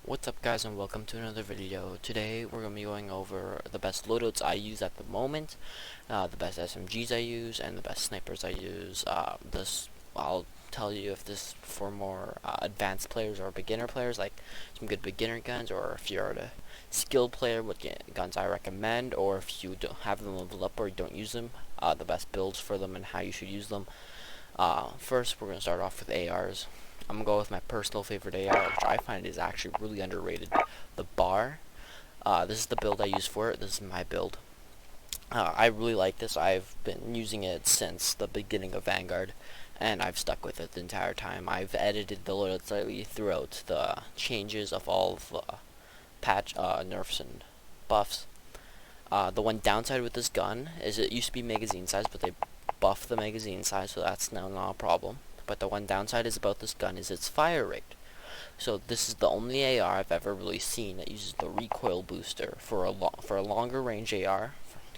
What's up guys, and welcome to another video. Today we're going to be going over the best loadouts I use at the moment, the best SMGs I use, and the best snipers I use. I'll tell you if this for more advanced players or beginner players, like some good beginner guns, or if you're a skilled player, what guns I recommend, or if you don't have them leveled up or you don't use them, the best builds for them and how you should use them. First we're going to start off with ARs. I'm going to go with my personal favorite AR, which I find is actually really underrated. The bar. This is the build I use for it. This is my build. I really like this. I've been using it since the beginning of Vanguard, and I've stuck with it the entire time. I've edited the loadout slightly throughout the changes of all of the nerfs and buffs. The one downside with this gun is it used to be magazine size, but they buffed the magazine size, so that's now not a problem. But the one downside is about this gun is its fire rate. So this is the only AR I've ever really seen that uses the recoil booster for a longer range AR.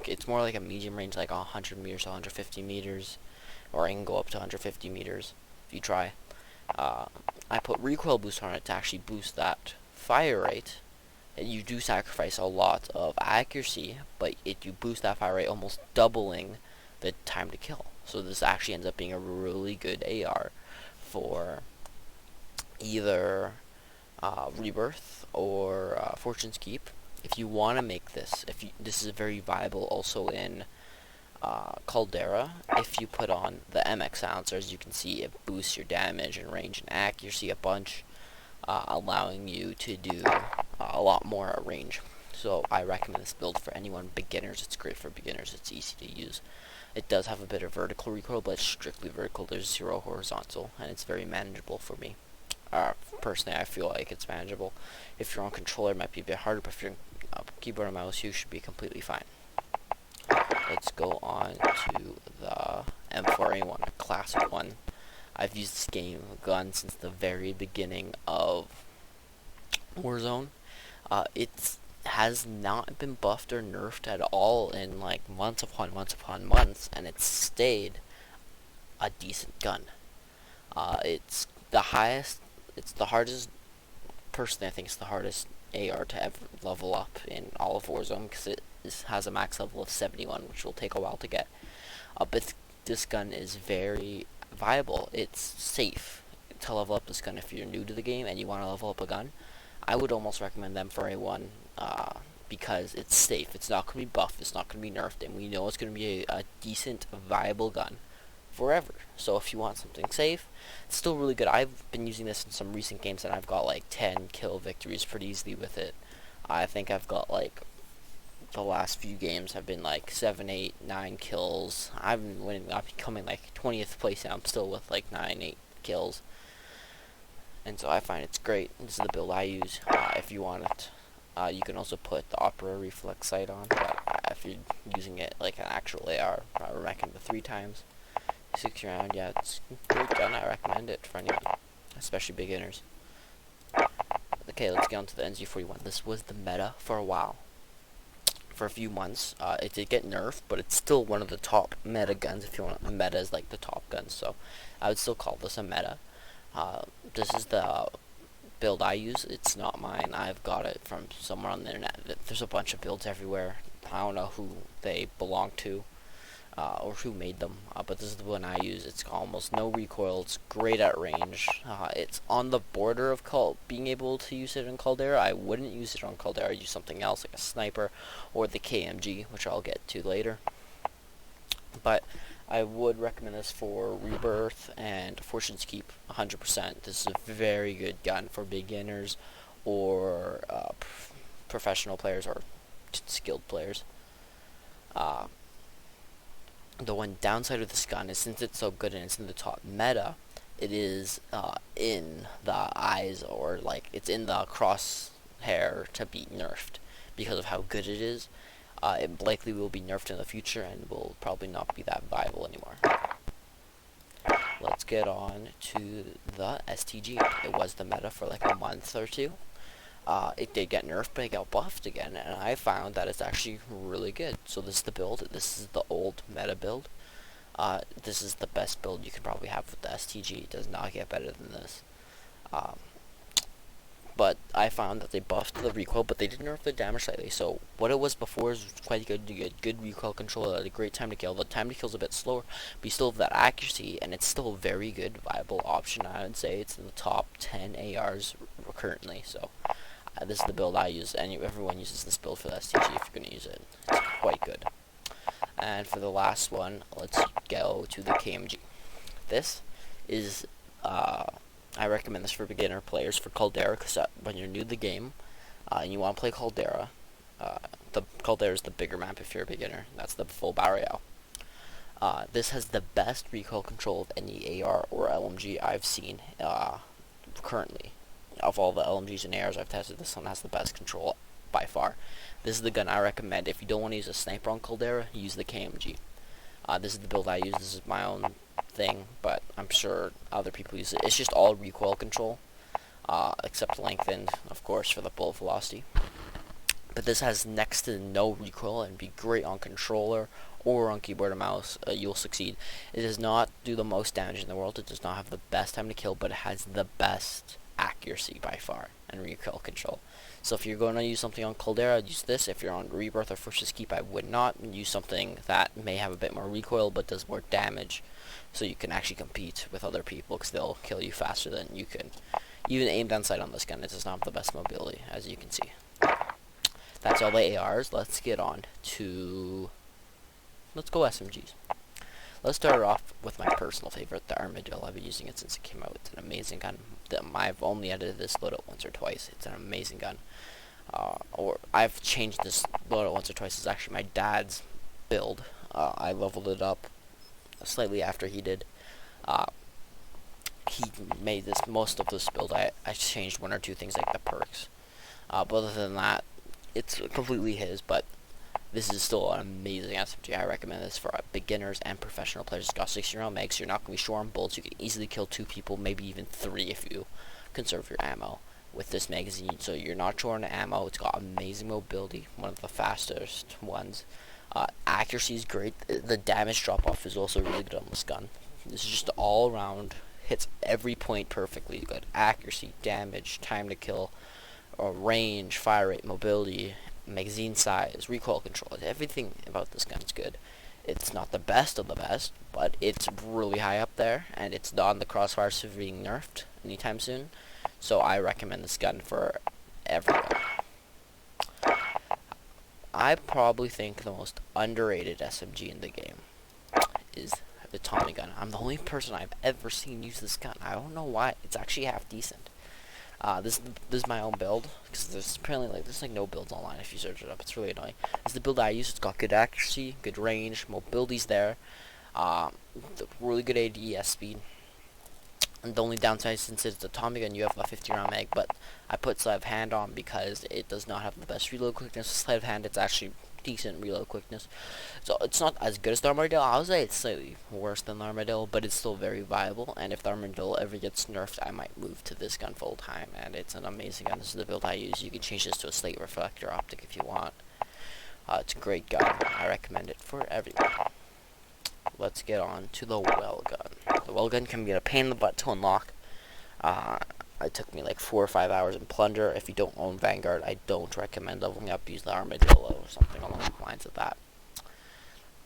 It's more like a medium range, like 100 meters to 150 meters, or I can go up to 150 meters if you try. I put recoil booster on it to actually boost that fire rate. You do sacrifice a lot of accuracy, but you boost that fire rate, almost doubling the time to kill. So this actually ends up being a really good AR for either Rebirth or Fortune's Keep. If you want to make this, this is very viable also in Caldera. If you put on the MX silencer, as you can see, it boosts your damage and range and accuracy a bunch, allowing you to do a lot more at range. So I recommend this build for anyone. Beginners, it's great for beginners. It's easy to use. It does have a bit of vertical recoil, but it's strictly vertical. There's zero horizontal, and it's very manageable for me. Personally, I feel like it's manageable. If you're on controller, it might be a bit harder, but if you're on keyboard and mouse, you should be completely fine. Let's go on to the M4A1, a classic one. I've used this gun since the very beginning of Warzone. It has not been buffed or nerfed at all in like months upon months upon months, and it's stayed a decent gun. It's the highest, it's the hardest, personally I think it's the hardest AR to ever level up in all of Warzone, because it has a max level of 71, which will take a while to get. But this gun is very viable. It's safe to level up this gun. If you're new to the game and you want to level up a gun, I would almost recommend them for A1, because it's safe. It's not going to be buffed, it's not going to be nerfed, and we know it's going to be a decent, viable gun forever. So if you want something safe, it's still really good. I've been using this in some recent games, and I've got like 10 kill victories pretty easily with it. I think I've got like, the last few games have been like 7, 8, 9 kills. I've been winning, I'm becoming like 20th place, and I'm still with like 9, 8 kills. And so I find it's great. This is the build I use. If you want it, you can also put the Opera Reflex sight on, but if you're using it like an actual AR, I recommend the 3 times 6 round. Yeah, it's a great gun. I recommend it for anyone, especially beginners. Okay, let's get on to the NZ41. This was the meta for a while. For a few months, it did get nerfed, but it's still one of the top meta guns. If you want, meta is like the top guns, so I would still call this a meta. This is the build I use. It's not mine. I've got it from somewhere on the internet. There's a bunch of builds everywhere. I don't know who they belong to, or who made them, but this is the one I use. It's almost no recoil. It's great at range. It's on the border of being able to use it in Caldera. I wouldn't use it on Caldera. I'd use something else, like a sniper or the KMG, which I'll get to later. But I would recommend this for Rebirth and Fortune's Keep 100%. This is a very good gun for beginners or professional players or skilled players. The one downside of this gun is, since it's so good and it's in the top meta, it is in the eyes, or like it's in the crosshair to be nerfed because of how good it is. It likely will be nerfed in the future and will probably not be that viable anymore. Let's get on to the STG. It was the meta for like a month or two. It did get nerfed, but it got buffed again, and I found that it's actually really good. So this is the build. This is the old meta build. This is the best build you can probably have with the STG. It does not get better than this. but I found that they buffed the recoil, but they did nerf the damage slightly. So what it was before is quite good. You get good recoil control at a great time to kill. The time to kill is a bit slower, but you still have that accuracy, and it's still a very good, viable option. I would say it's in the top 10 ARs currently. So this is the build I use, and everyone uses this build for the STG if you're going to use it. It's quite good. And for the last one, let's go to the KMG. This is I recommend this for beginner players for Caldera, because when you're new to the game and you want to play Caldera, the Caldera is the bigger map if you're a beginner. That's the full battle royale. This has the best recoil control of any AR or LMG I've seen currently. Of all the LMGs and ARs I've tested, this one has the best control by far. This is the gun I recommend. If you don't want to use a sniper on Caldera, use the KMG. This is the build I use. This is my own thing, but I'm sure other people use it. It's just all recoil control, except lengthened, of course, for the bullet velocity. But this has next to no recoil and be great on controller or on keyboard or mouse. You'll succeed. It does not do the most damage in the world. It does not have the best time to kill, but it has the best accuracy by far and recoil control. So if you're going to use something on Caldera, use this. If you're on Rebirth or Forces Keep, I would not. Use something that may have a bit more recoil but does more damage, so you can actually compete with other people, because they'll kill you faster than you can. Even aim down sight on this gun, it does not have the best mobility, as you can see. That's all the ARs. Let's get on to... let's go SMGs. Let's start off with my personal favorite, the Armadillo. I've been using it since it came out. It's an amazing gun. I've only edited this loadout once or twice. It's an amazing gun. Or I've changed this loadout once or twice. It's actually my dad's build. I leveled it up slightly after he did. He made most of this build. I changed one or two things like the perks. But other than that, it's completely his, but this is still an amazing SMG. I recommend this for beginners and professional players. It's got 60-round mags, so you're not going to be short on bullets. You can easily kill 2 people, maybe even 3 if you conserve your ammo with this magazine. So you're not short on ammo. It's got amazing mobility, one of the fastest ones. Accuracy is great. The damage drop-off is also really good on this gun. This is just all around, hits every point perfectly. Good accuracy, damage, time to kill, range, fire rate, mobility, magazine size, recoil control. Everything about this gun is good. It's not the best of the best, but it's really high up there, and it's not in the crossfires for being nerfed anytime soon. So I recommend this gun for everyone. I probably think the most underrated SMG in the game is the Tommy gun. I'm the only person I've ever seen use this gun. I don't know why. It's actually half decent. This is my own build, because there's apparently there's no builds online if you search it up. It's really annoying. This is the build I use. It's got good accuracy, good range, mobility's there, really good ADS speed. And the only downside, since it's a Tommy gun, you have a 50-round mag, but I put sleight of hand on because it does not have the best reload quickness. Sleight of hand, it's actually decent reload quickness. So it's not as good as the Armadillo. I would say it's slightly worse than the Armadillo, but it's still very viable. And if the Armadillo ever gets nerfed, I might move to this gun full time. And it's an amazing gun. This is the build I use. You can change this to a slate reflector optic if you want. It's a great gun. I recommend it for everyone. Let's get on to the Weld gun. The Weld gun can be a pain in the butt to unlock. It took me like 4 or 5 hours in Plunder. If you don't own Vanguard, I don't recommend leveling up. Use the Armadillo or something along the lines of that.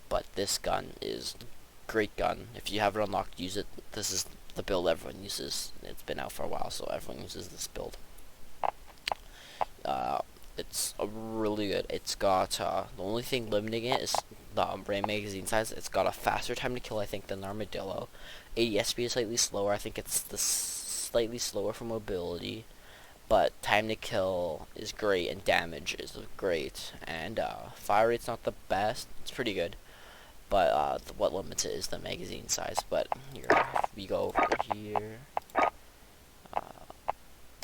But this gun is a great gun. If you have it unlocked, use it. This is the build everyone uses. It's been out for a while, so everyone uses this build. It's really good. It's got the only thing limiting it is the brain magazine size. It's got a faster time to kill, I think, than the Armadillo. ADS speed is slightly slower. I think it's slightly slower for mobility, but time to kill is great and damage is great. And fire rate's not the best. It's pretty good, but what limits it is the magazine size. But here, if we go over here,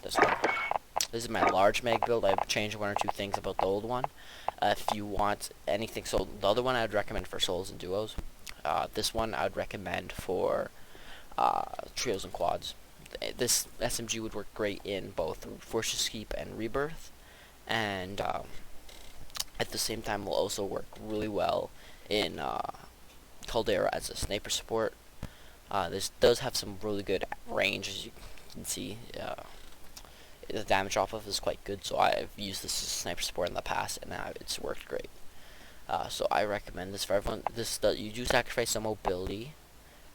this one. This is my large mag build. I've changed 1 or 2 things about the old one. If you want anything, so the other one I would recommend for solos and duos. This one I would recommend for trios and quads. This SMG would work great in both Forces Keep and Rebirth, and at the same time will also work really well in Caldera as a sniper support. This does have some really good range, as you can see. the damage drop-off is quite good, so I've used this as a sniper support in the past, and it's worked great. So I recommend this for everyone. You do sacrifice some mobility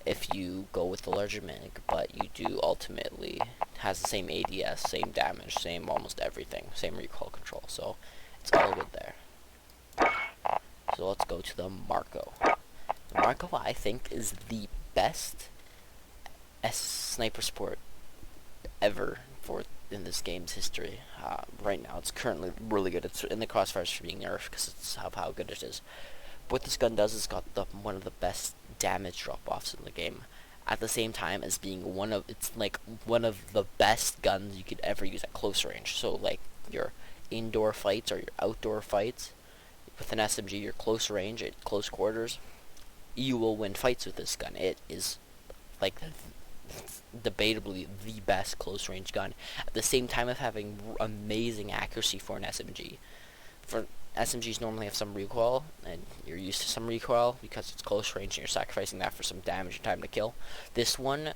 if you go with the larger MiG, but you do ultimately has the same ADS, same damage, same almost everything, same recoil control, so it's all good there. So let's go to the Marco. The Marco, I think, is the best sniper support ever in this game's history. Right now, it's currently really good. It's in the crossfires for being nerfed because it's how good it is. But what this gun does is got one of the best damage drop-offs in the game. At the same time as being one of the best guns you could ever use at close range. So like your indoor fights or your outdoor fights with an SMG, your close range at close quarters, you will win fights with this gun. It is like debatably the best close range gun at the same time of having amazing accuracy for an SMG. For SMGs normally have some recoil, and you're used to some recoil because it's close range and you're sacrificing that for some damage and time to kill. This one,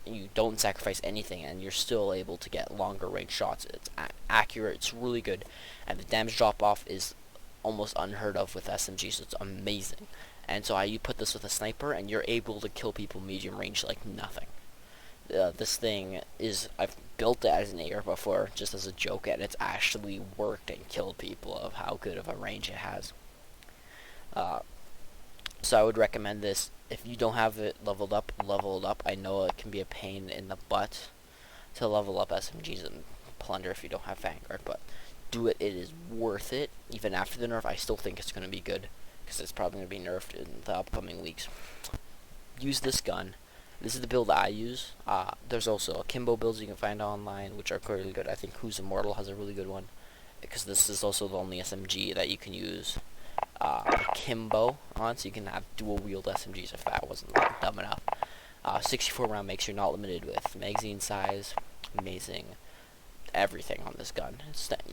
you don't sacrifice anything and you're still able to get longer range shots. It's accurate, it's really good, and the damage drop off is almost unheard of with SMGs, so it's amazing. And so you put this with a sniper and you're able to kill people medium range like nothing. This thing is, I've built it as an AR before just as a joke, and it's actually worked and killed people of how good of a range it has. So I would recommend this. If you don't have it leveled up, level it up. I know it can be a pain in the butt to level up SMGs and plunder if you don't have Vanguard, but do it. It is worth it. Even after the nerf, I still think it's going to be good because it's probably going to be nerfed in the upcoming weeks. Use this gun. This is the build I use. There's also akimbo builds you can find online, which are really good. I think Who's Immortal has a really good one, because this is also the only SMG that you can use akimbo on, so you can have dual wield SMGs if that wasn't dumb enough. 64 round makes you not limited with magazine size. Amazing. Everything on this gun.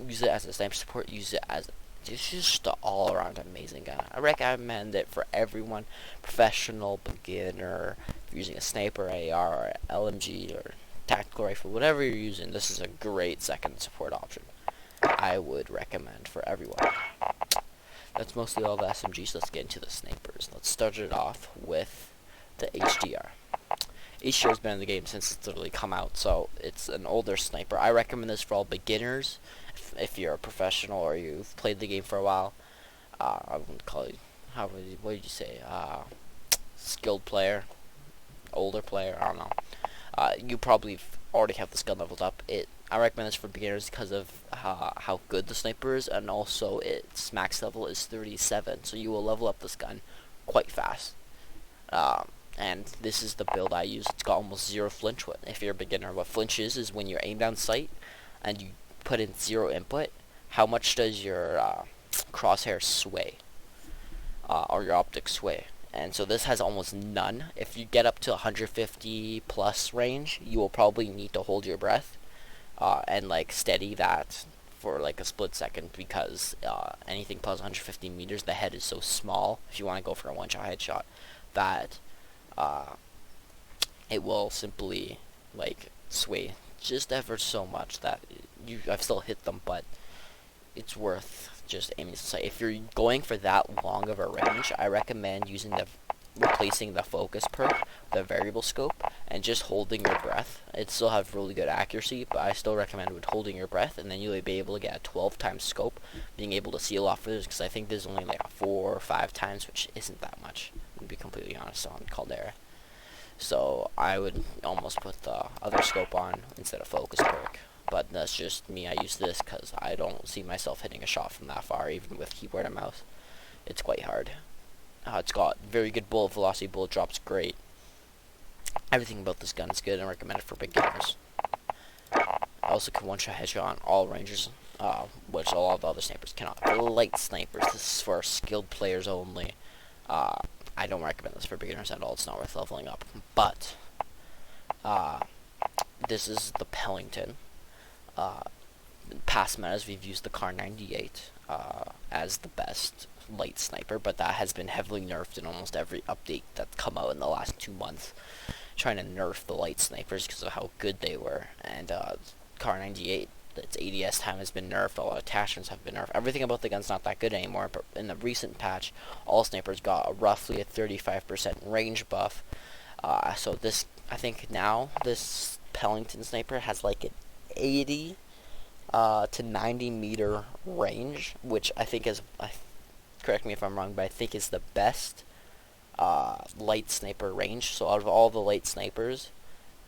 Use it as a sniper support. Use it as it's just an all-around amazing gun. I recommend it for everyone, professional, beginner. If you're using a sniper, AR, or LMG, or tactical rifle, whatever you're using, this is a great second support option. I would recommend for everyone. That's mostly all the SMGs. Let's get into the snipers. Let's start it off with the HDR. HDR has been in the game since it's literally come out, so it's an older sniper. I recommend this for all beginners. If you're a professional or you've played the game for a while, I wouldn't call you, what did you say, skilled player, older player, I don't know. You probably already have this gun leveled up. I recommend this for beginners because of how good the sniper is, and also its max level is 37, so you will level up this gun quite fast. And this is the build I use. It's got almost zero flinch. If you're a beginner, what flinch is when you're aimed down sight and you put in zero input, how much does your crosshair sway, or your optics sway? And so this has almost none. If you get up to 150 plus range, you will probably need to hold your breath and like steady that for like a split second, because anything plus 150 meters, the head is so small. If you want to go for a one-shot headshot, that it will simply like sway just ever so much that I've still hit them, but it's worth just aiming to sight. If you're going for that long of a range, I recommend replacing the focus perk, the variable scope, and just holding your breath. It still have really good accuracy, but I still recommend with holding your breath, and then you'll be able to get a 12 times scope, being able to see a lot further, because I think there's only like 4 or 5 times, which isn't that much, to be completely honest, on Caldera. So I would almost put the other scope on instead of focus perk. But that's just me. I use this because I don't see myself hitting a shot from that far, even with keyboard and mouse. It's quite hard. It's got very good bullet velocity. Bullet drop's great. Everything about this gun is good and recommended for beginners. I also can one-shot headshot on all rangers, which a lot of the other snipers cannot. For light snipers, this is for skilled players only. I don't recommend this for beginners at all. It's not worth leveling up. But this is the Pelington. Past metas, we've used the Car 98 as the best light sniper, but that has been heavily nerfed in almost every update that's come out in the last 2 months, trying to nerf the light snipers because of how good they were. And Kar 98. Its ADS time has been nerfed, all attachments have been nerfed. Everything about the gun's not that good anymore, but in the recent patch, all snipers got roughly a 35% range buff. So this, I think now, this Pelington sniper has like an 80 to 90 meter range, which I think is, correct me if I'm wrong, but I think is the best light sniper range. So out of all the light snipers,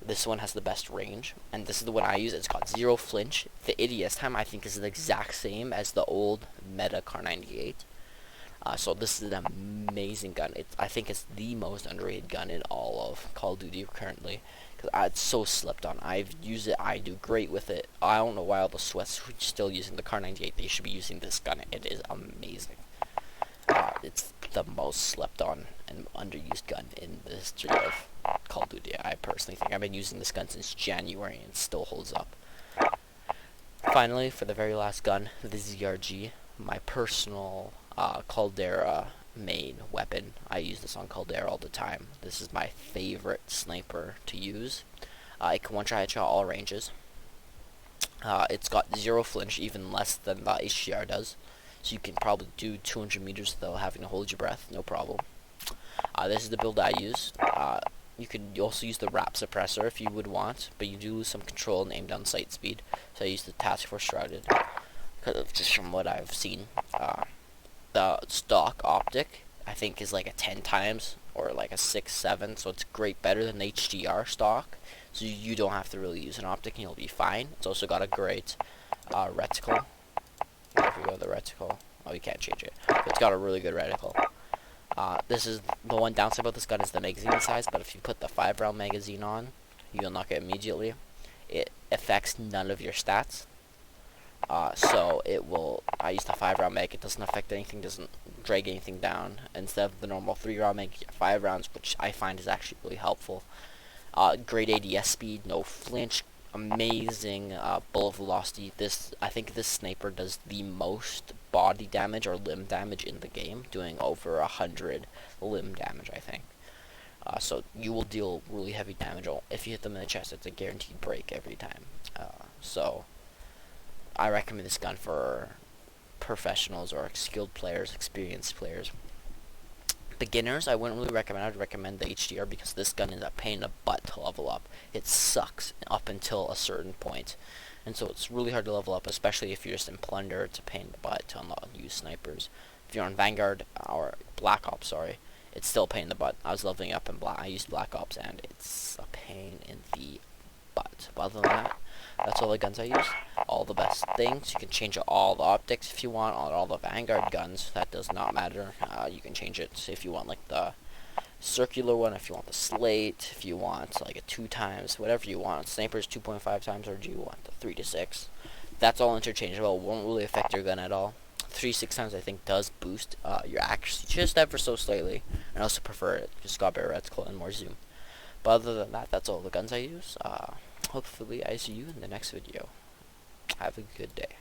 this one has the best range, and this is the one I use. It's got 0 flinch. The ADS time I think is the exact same as the old meta Kar 98. So this is an amazing gun. I think it's the most underrated gun in all of Call of Duty currently, because it's so slept on. I've used it. I do great with it. I don't know why all the sweats are still using the Kar 98. They should be using this gun. It is amazing. It's the most slept on and underused gun in the history of Call of Duty. I personally think I've been using this gun since January and it still holds up. Finally, for the very last gun, the ZRG, my personal Caldera main weapon. I use this on Caldera all the time. This is my favorite sniper to use. It can one-shot headshot all ranges. It's got 0 flinch, even less than the HDR does. So you can probably do 200 meters without having to hold your breath, no problem. This is the build I use. You could also use the wrap suppressor if you would want, but you do lose some control and aim down sight speed. So I use the Task Force Shrouded, just from what I've seen. The stock optic, I think, is like a 10 times or like a 6, 7, so it's great, better than HDR stock. So you don't have to really use an optic and you'll be fine. It's also got a great reticle. If you go to the reticle, oh, you can't change it. But it's got a really good reticle. This is the one downside about this gun is the magazine size, but if you put the 5-round magazine on, you'll knock it immediately. It affects none of your stats. So it will, I use the 5-round mag, it doesn't affect anything, doesn't drag anything down. Instead of the normal 3-round mag, you get 5 rounds, which I find is actually really helpful. Great ADS speed, no flinch, amazing bullet velocity. I think this sniper does the most body damage or limb damage in the game, doing over 100 limb damage, I think. So you will deal really heavy damage. If you hit them in the chest, it's a guaranteed break every time. So I recommend this gun for professionals or skilled players, experienced players. Beginners, I wouldn't really recommend. I'd recommend the HDR because this gun is a pain in the butt to level up. It sucks up until a certain point, and so it's really hard to level up, especially if you're just in Plunder. It's a pain in the butt to unlock use snipers. If you're on Vanguard or Black Ops, sorry, it's still a pain in the butt. I was leveling up in I used Black Ops, and it's a pain in the butt. But other than that, that's all the guns I use. All the best things. You can change all the optics if you want on all the Vanguard guns. That does not matter. You can change it if you want like the circular one, if you want the slate, if you want like a 2 times, whatever you want. Snipers 2.5 times, or do you want the 3 to 6? That's all interchangeable. It won't really affect your gun at all. 3 6 times I think does boost your accuracy just ever so slightly. And I also prefer it. Just got better reticle and more zoom. But other than that, that's all the guns I use. Hopefully I see you in the next video. Have a good day.